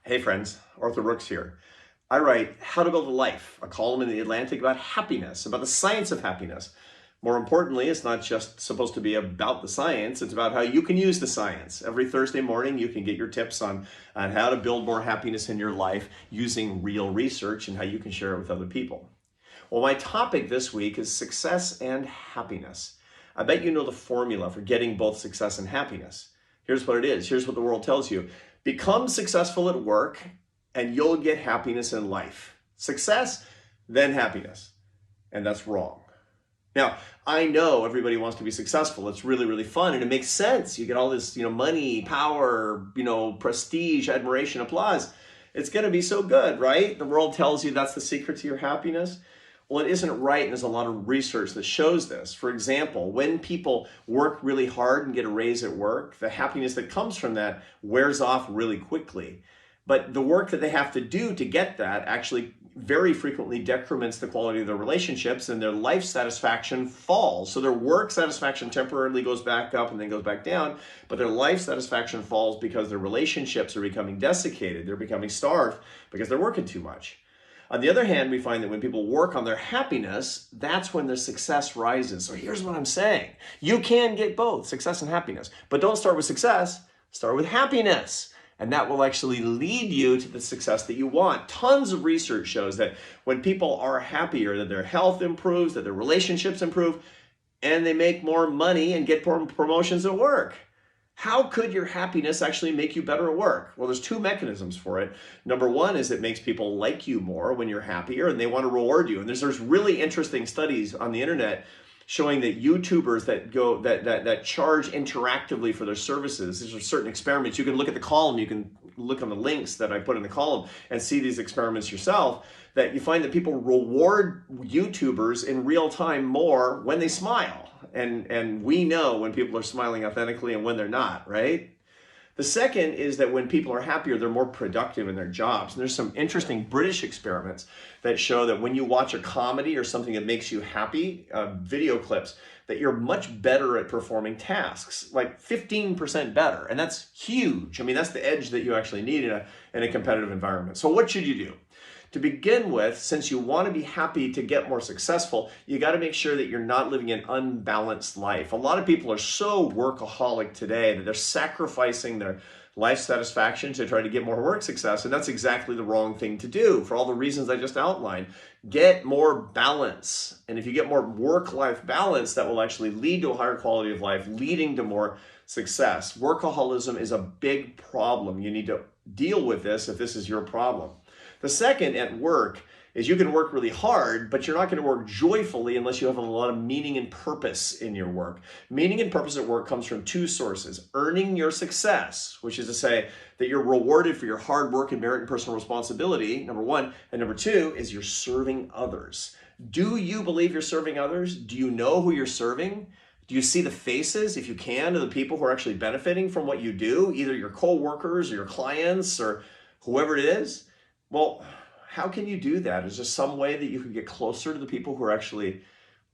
Hey friends, Arthur Brooks here. I write How to Build a Life, a column in the Atlantic about happiness, about the science of happiness. More importantly, it's not just supposed to be about the science, it's about how you can use the science. Every Thursday morning, you can get your tips on how to build more happiness in your life using real research and how you can share it with other people. Well, my topic this week is success and happiness. I bet you know the formula for getting both success and happiness. Here's what it is. Here's what the world tells you. Become successful at work and you'll get happiness in life. Success, then happiness. And that's wrong. Now, I know everybody wants to be successful. It's really, really fun and it makes sense. You get all this, money, power, prestige, admiration, applause. It's going to be so good, right? The world tells you that's the secret to your happiness. Well, it isn't right, and there's a lot of research that shows this. For example, when people work really hard and get a raise at work, the happiness that comes from that wears off really quickly. But the work that they have to do to get that actually very frequently decrements the quality of their relationships, and their life satisfaction falls. So their work satisfaction temporarily goes back up and then goes back down, but their life satisfaction falls because their relationships are becoming desiccated. They're becoming starved because they're working too much. On the other hand, we find that when people work on their happiness, that's when their success rises. So here's what I'm saying. You can get both success and happiness, but don't start with success, start with happiness. And that will actually lead you to the success that you want. Tons of research shows that when people are happier, that their health improves, that their relationships improve, and they make more money and get more promotions at work. How could your happiness actually make you better at work? Well, there's two mechanisms for it. Number one is it makes people like you more when you're happier and they want to reward you. And there's really interesting studies on the internet showing that YouTubers that charge interactively for their services, these are certain experiments. You can look at the column, you can look on the links that I put in the column and see these experiments yourself, that you find that people reward YouTubers in real time more when they smile. And we know when people are smiling authentically and when they're not, right? The second is that when people are happier, they're more productive in their jobs. And there's some interesting British experiments that show that when you watch a comedy or something that makes you happy, video clips, that you're much better at performing tasks, like 15% better. And that's huge. I mean, that's the edge that you actually need in a competitive environment. So what should you do? To begin with, since you want to be happy to get more successful, you got to make sure that you're not living an unbalanced life. A lot of people are so workaholic today that they're sacrificing their life satisfaction to try to get more work success, and that's exactly the wrong thing to do for all the reasons I just outlined. Get more balance, and if you get more work-life balance, that will actually lead to a higher quality of life, leading to more success. Workaholism is a big problem. You need to deal with this if this is your problem. The second, at work, is you can work really hard, but you're not going to work joyfully unless you have a lot of meaning and purpose in your work. Meaning and purpose at work comes from two sources. Earning your success, which is to say that you're rewarded for your hard work and merit and personal responsibility, number one. And number two is you're serving others. Do you believe you're serving others? Do you know who you're serving? Do you see the faces, if you can, of the people who are actually benefiting from what you do, either your co-workers or your clients or whoever it is? Well, how can you do that? Is there some way that you can get closer to the people who are actually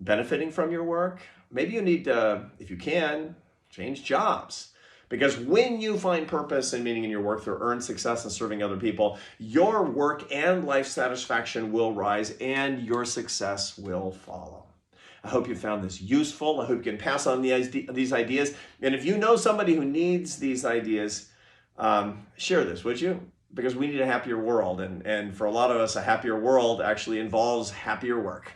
benefiting from your work? Maybe you need to, if you can, change jobs. Because when you find purpose and meaning in your work through earned success and serving other people, your work and life satisfaction will rise and your success will follow. I hope you found this useful. I hope you can pass on these ideas. And if you know somebody who needs these ideas, share this, would you? Because we need a happier world. And for a lot of us, a happier world actually involves happier work.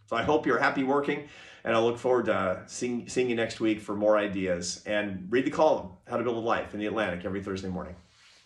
So I hope you're happy working, and I look forward to seeing you next week for more ideas. And read the column, How to Build a Life, in the Atlantic every Thursday morning.